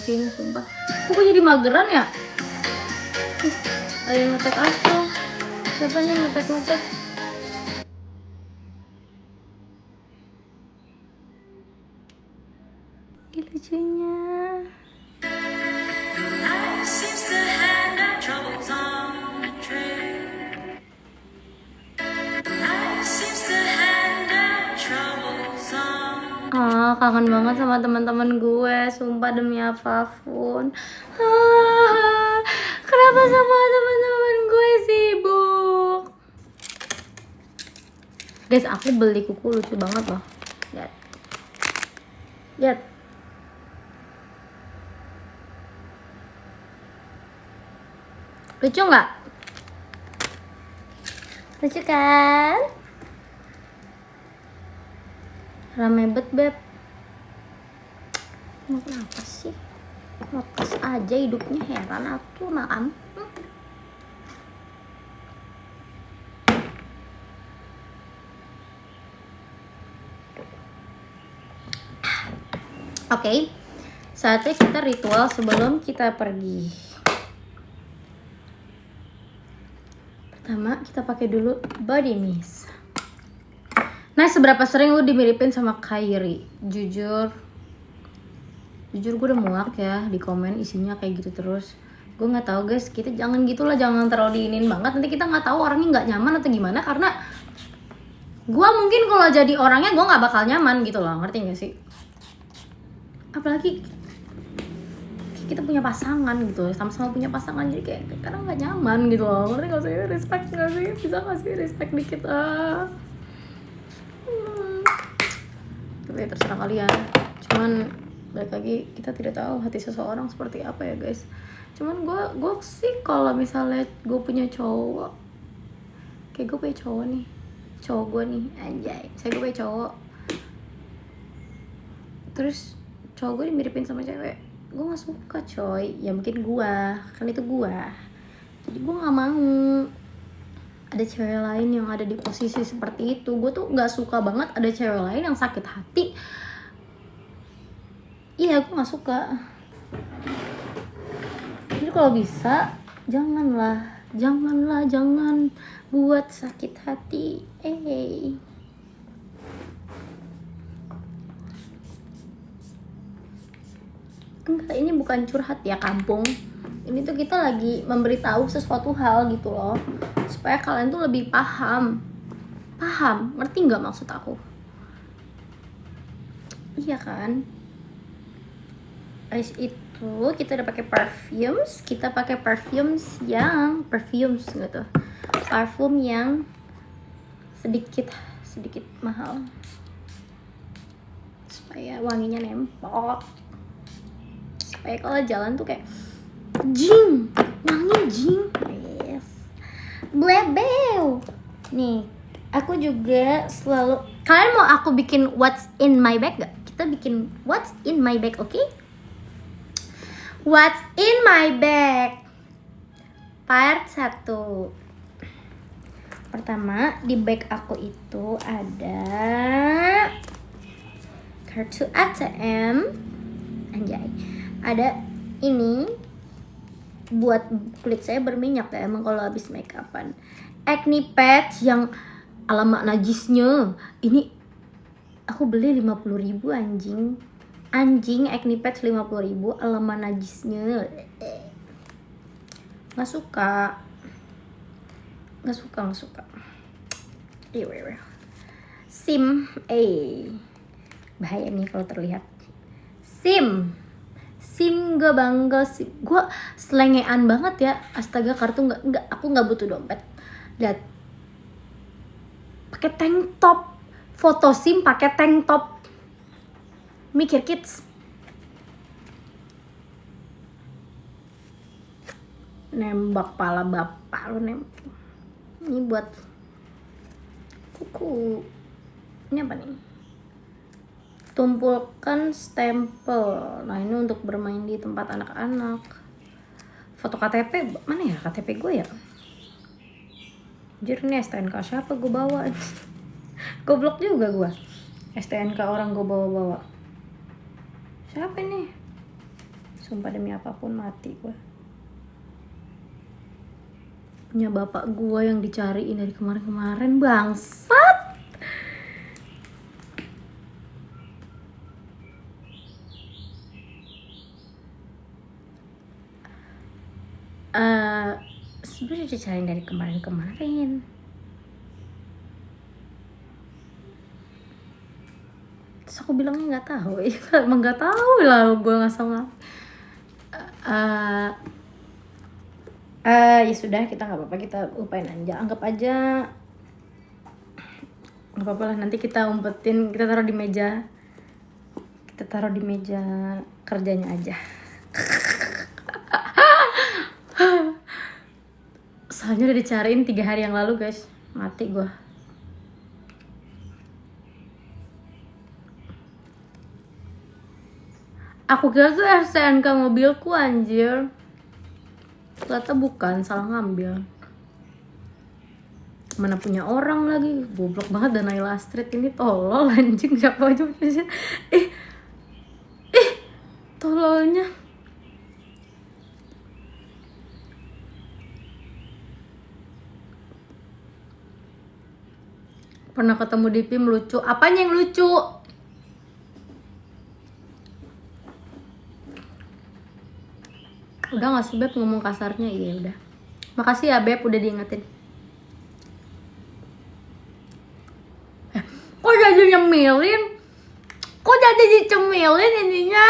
sini sumpah. Kok jadi mageran ya? Ada yang ngetek apa? Siapa nih ngetek? Ih, lucunya. Kangen banget sama teman-teman gue, sumpah demi apapun. Kenapa sama teman-teman gue sibuk? Guys, aku beli kuku lucu banget loh. Lihat. Lucu nggak? Lucu kan? Rame bet beb. Mau kenapa sih? Fokus aja hidupnya, heran aku sama kamu. Oke, saatnya kita ritual sebelum kita pergi. Pertama, kita pakai dulu body mist. Nah, seberapa sering lu dimiripin sama Kyrie? Jujur gue udah muak ya di komen isinya kayak gitu terus. Gue nggak tahu guys, kita jangan gitulah, jangan terlalu diinin banget. Nanti kita nggak tahu orangnya nggak nyaman atau gimana, karena gue mungkin kalau jadi orangnya gue nggak bakal nyaman gitu loh, ngerti nggak sih? Apalagi kita punya pasangan gitu, sama-sama punya pasangan, jadi kayak kadang nggak nyaman gitu loh. Ngerti nggak sih? Respect nggak sih? Bisa nggak sih respect dikit? Tapi terserah kalian. Cuman balik lagi, kita tidak tahu hati seseorang seperti apa ya guys. Cuman gue sih kalau misalnya gue punya cowok, kayak gue punya cowok nih, cowok gue nih, anjay, saya gue punya cowok, terus cowok gue dimiripin sama cewek, gue nggak suka coy. Ya mungkin gue, kan itu gue, jadi gue nggak mau ada cewek lain yang ada di posisi seperti itu. Gue tuh nggak suka banget ada cewek lain yang sakit hati. Iya, aku nggak suka. Jadi kalau bisa jangan buat sakit hati. Enggak, ini bukan curhat ya kampung. Ini tuh kita lagi memberitahu sesuatu hal gitu loh, supaya kalian tuh lebih paham, ngerti nggak maksud aku? Iya kan? Guys, itu kita udah pakai perfumes. Kita pakai perfumes yang parfum yang sedikit mahal supaya wanginya nempel, supaya kalau jalan tuh kayak jing, wangi jing. Yes, blebel. Nih, aku juga selalu. Kalian mau aku bikin what's in my bag gak? Kita bikin what's in my bag, oke? What's in my bag? Part 1. Pertama, di bag aku itu ada kartu ATM. Anjay. Ada ini buat kulit saya berminyak ya, emang kalau habis make upan. Acne patch yang alamak najisnya. Ini aku beli 50.000 anjing acne patch 50.000, alamak najisnya. Nggak suka. SIM, bahaya nih kalau terlihat. SIM gue bangga sih. Gue selengean banget ya. Astaga, kartu nggak, aku nggak butuh dompet. Lihat, pakai tank top, foto SIM pakai tank top. Mikir kids. Nembak pala bapak lu nembak. Ini buat kuku. Ini apa nih? Tumpulkan stempel. Nah, ini untuk bermain di tempat anak-anak. Foto KTP, mana ya KTP gue ya? Anjir, ini STNK siapa gue bawa? Goblok juga gue. STNK orang gue bawa-bawa. Siapa nih? Sumpah demi apapun mati gue. Punya bapak gue yang dicariin dari kemarin-kemarin, bangsat. Sebenarnya dicariin dari kemarin-kemarin. Terus aku bilangnya nggak tahu, emang nggak tahu lah, gue nggak sama. Ya sudah, kita nggak apa-apa, kita lupain aja, anggap aja nggak apa-apa lah. Nanti kita umpetin, kita taruh di meja kerjanya aja. Soalnya udah dicariin 3 hari yang lalu guys, mati gue. Aku kira tuh STNK mobilku anjir. Ternyata bukan, salah ngambil. Mana punya orang lagi, goblok banget. Dan Naila Street ini tolol anjing, siapa aja. Tololnya. Pernah ketemu di PIM, lucu. Apanya yang lucu? Udah gak sih Beb ngomong kasarnya? Iya udah. Makasih ya Beb udah diingetin. Kok jadi nyemilin? Kok jadi dicemilin ininya?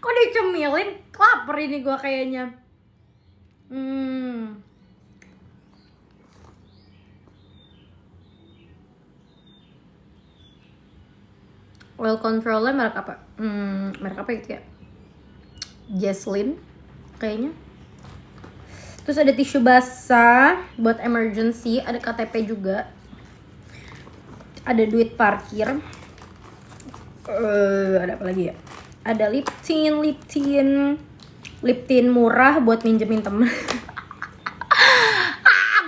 Kok dicemilin? Lapar ini gua kayaknya. Oil controlnya merek apa? Merek apa gitu ya? Jesslyn kayaknya. Terus ada tisu basah buat emergency, ada KTP juga, ada duit parkir, ada apa lagi ya? Ada lip tint murah buat minjemin temen.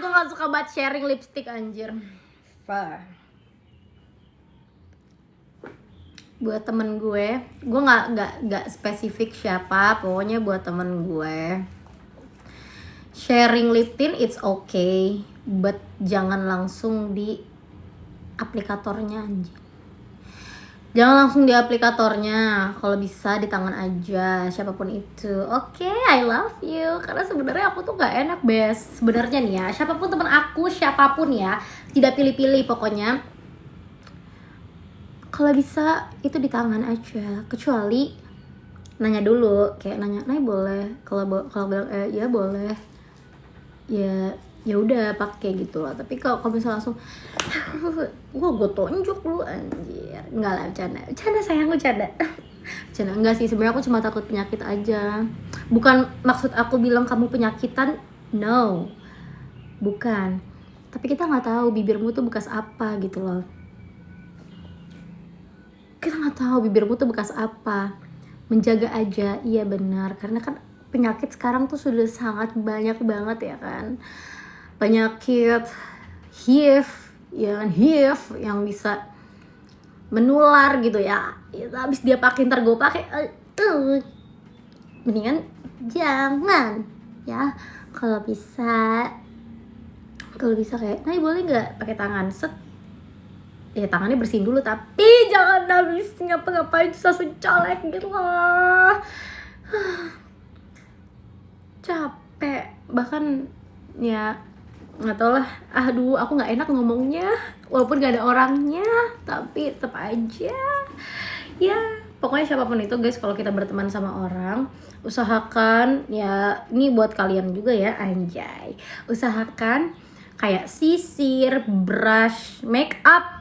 Gue gak suka banget sharing lipstick anjir. Buat temen gue nggak spesifik siapa, pokoknya buat temen gue. Sharing lip tint it's okay, but jangan langsung di aplikatornya anjing. Jangan langsung di aplikatornya, kalau bisa di tangan aja, siapapun itu. Oke, I love you. Karena sebenarnya aku tuh nggak enak bes. Sebenarnya nih ya, siapapun temen aku, siapapun ya, tidak pilih-pilih pokoknya. Kalau bisa itu di tangan aja, kecuali nanya dulu, kayak nanya, "Nay boleh?" Kalau bilang ya boleh, ya udah pakai gitu lah. Tapi kalau bisa langsung gue tunjuk lu anjir, enggak lah, bercanda sayang, bercanda enggak sih, sebenarnya aku cuma takut penyakit aja. Bukan maksud aku bilang kamu penyakitan, no, bukan. Tapi kita nggak tahu bibirmu tuh bekas apa gitu loh. Kita nggak tahu bibirmu tuh bekas apa. Menjaga aja, iya benar. Karena kan penyakit sekarang tuh sudah sangat banyak banget ya kan. Penyakit HIV, ya kan, HIV yang bisa menular gitu ya. Habis dia pakai, ntar gue pakai, mendingan jangan ya. Kalau bisa kayak, "Nah boleh nggak pakai tangan?" Set, ya tangannya bersihin dulu, tapi jangan habis ngapa-ngapain langsung colek gitu loh. Capek, bahkan ya nggak tau lah. Aduh, aku nggak enak ngomongnya walaupun gak ada orangnya, tapi tetap aja ya. Pokoknya siapapun itu guys, kalau kita berteman sama orang, usahakan ya, ini buat kalian juga ya anjay, usahakan kayak sisir, brush make up,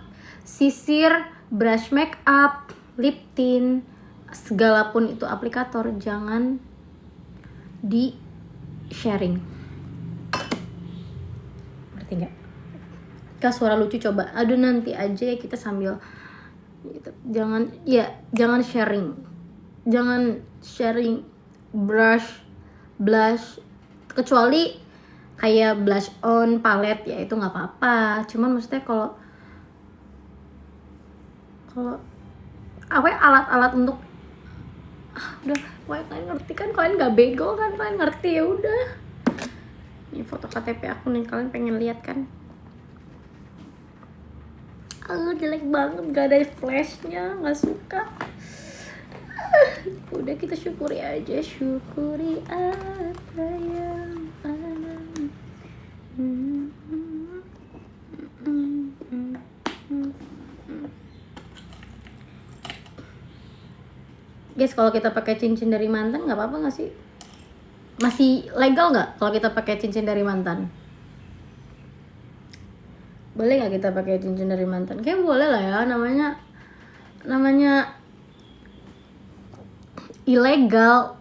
lip tint, segala pun itu aplikator jangan di sharing. Ngerti nggak? Kak, suara lucu coba. Aduh, nanti aja ya kita sambil gitu. Jangan sharing blush kecuali kayak blush on palette ya, itu nggak apa-apa. Cuman maksudnya kalau apa ya, alat-alat untuk udah Pokoknya kalian ngerti kan, kalian gak bego kan, kalian ngerti ya udah. Ini foto KTP aku nih, kalian pengen lihat kan? Jelek banget, gak ada flashnya, gak suka. Udah kita syukuri aja, syukuri apa yang ada. Guys, kalau kita pakai cincin dari mantan nggak apa-apa nggak sih? Masih legal nggak kalau kita pakai cincin dari mantan? Boleh nggak kita pakai cincin dari mantan? Kayaknya boleh lah ya, namanya ilegal.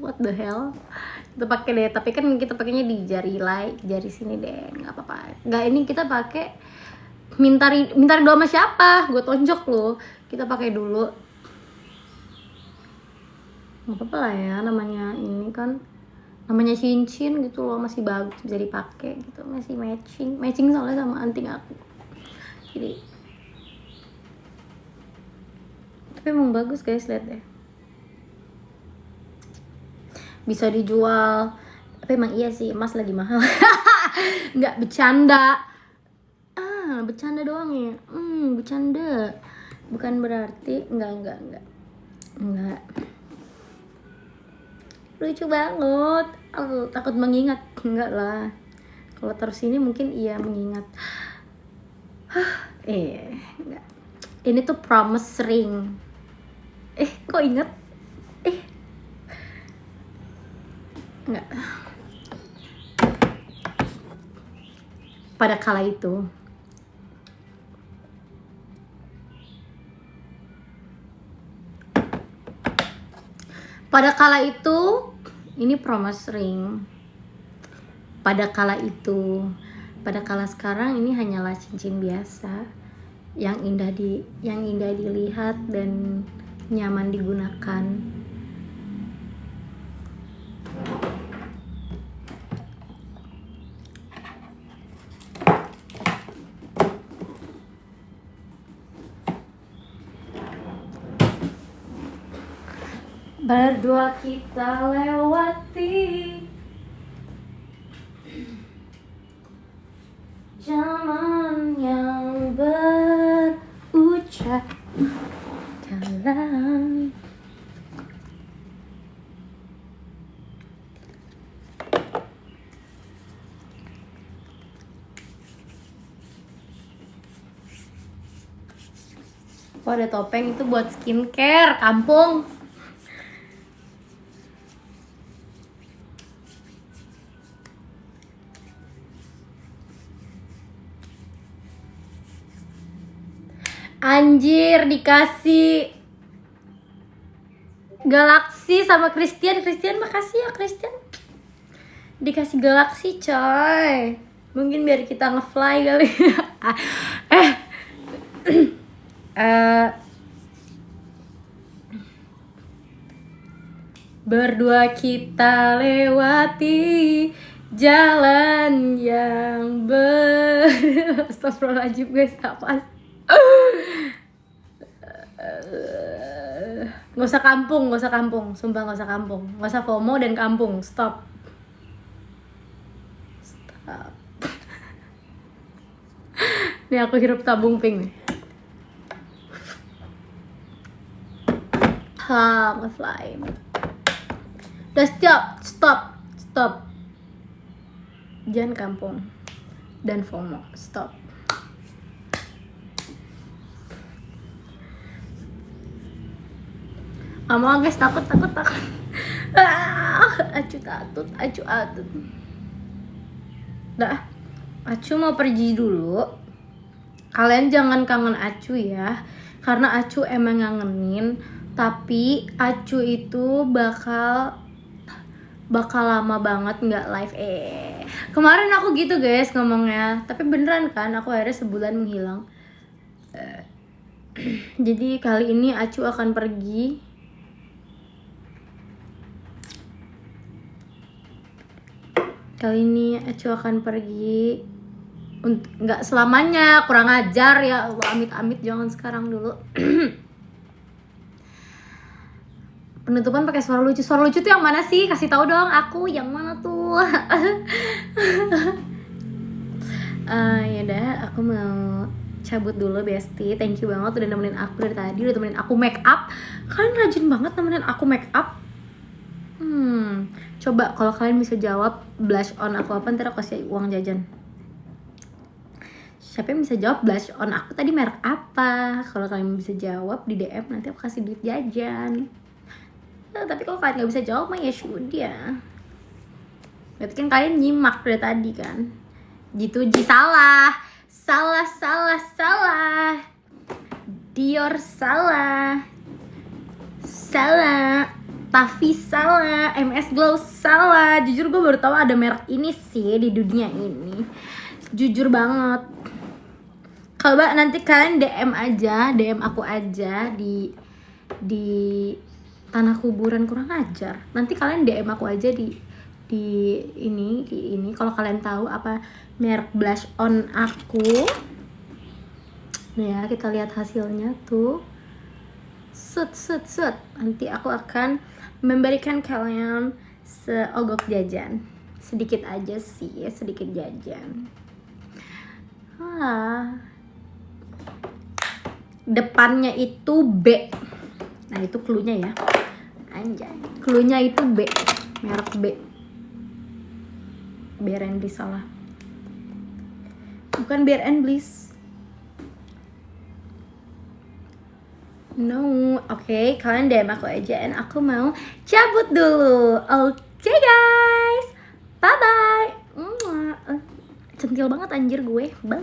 What the hell? Kita pakai deh, tapi kan kita pakainya di jari sini deh, nggak apa-apa. Nggak, ini kita pakai mintari doa sama siapa? Gue tonjok lo. Kita pakai dulu. Nggak apa-apa lah ya, namanya ini kan, namanya cincin gitu loh, masih bagus bisa dipakai gitu, masih matching soalnya sama anting aku. Jadi, tapi emang bagus guys, lihat deh. Bisa dijual, tapi emang iya sih emas lagi mahal. Nggak bercanda. Bercanda doang ya. Bercanda. Bukan berarti enggak. Lucu banget. Takut mengingat. Enggak lah. Kalau terus ini mungkin iya mengingat. Enggak. Ini tuh promise ring. Kok inget? Enggak. Pada kala itu ini promise ring. Pada kala sekarang ini hanyalah cincin biasa yang indah dilihat dan nyaman digunakan. Berdua kita lewati zaman yang berucap dalam ada topeng itu buat skincare kampung. Anjir, dikasih galaksi sama Christian, makasih ya Christian. Dikasih galaksi coy. Mungkin biar kita nge-fly kali. Berdua kita lewati jalan yang Astagfirullahaladzim guys, apa? Gak usah kampung, sumpah gak usah kampung, gak usah FOMO dan kampung, stop. Nih aku hirup tabung pink nih. Nge-fly. Udah stop. Jangan kampung dan FOMO, stop. Mau guys, takut. Acu atut. Dah, Acu mau pergi dulu. Kalian jangan kangen Acu ya, karena Acu emang ngangenin. Tapi Acu itu bakal lama banget nggak live. Kemarin aku gitu guys ngomongnya, tapi beneran kan aku akhirnya sebulan menghilang. Jadi kali ini Acu akan pergi. Kali ini Acu akan pergi, nggak selamanya, kurang ajar ya Allah, amit-amit, jangan sekarang dulu. Penutupan pakai suara lucu. Suara lucu tuh yang mana sih? Kasih tahu dong aku yang mana tuh. Yaudah, aku mau cabut dulu Besti. Thank you banget udah nemenin aku dari tadi, udah temenin aku make up. Kalian rajin banget nemenin aku make up. Coba kalau kalian bisa jawab blush on aku apa, ntar aku kasih uang jajan. Siapa yang bisa jawab blush on aku tadi merek apa? Kalau kalian bisa jawab di DM nanti aku kasih duit jajan. Tapi kalau kalian gak bisa jawab mah ya sudah. Berarti kan kalian nyimak dari tadi kan. Gitu Ji, salah. Dior salah. Taffy salah. MS Glow salah. Jujur gue baru tahu ada merek ini sih di dunia ini. Jujur banget. Coba nanti kalian DM aku aja di Tanah Kuburan kurang ajar. Nanti kalian DM aku aja di ini kalau kalian tahu apa merek blush on aku. Nah ya, kita lihat hasilnya tuh. Set. Nanti aku akan memberikan kalian seogok jajan. Sedikit aja sih, sedikit jajan. Depannya itu B. Nah itu cluenya ya. Anjay, cluenya itu B, merek B. Bear and Bliss salah. Bukan Bear and Bliss. No, oke, kalian DM aku aja and aku mau cabut dulu. Oke guys, bye bye. Centil banget anjir gue. Bye.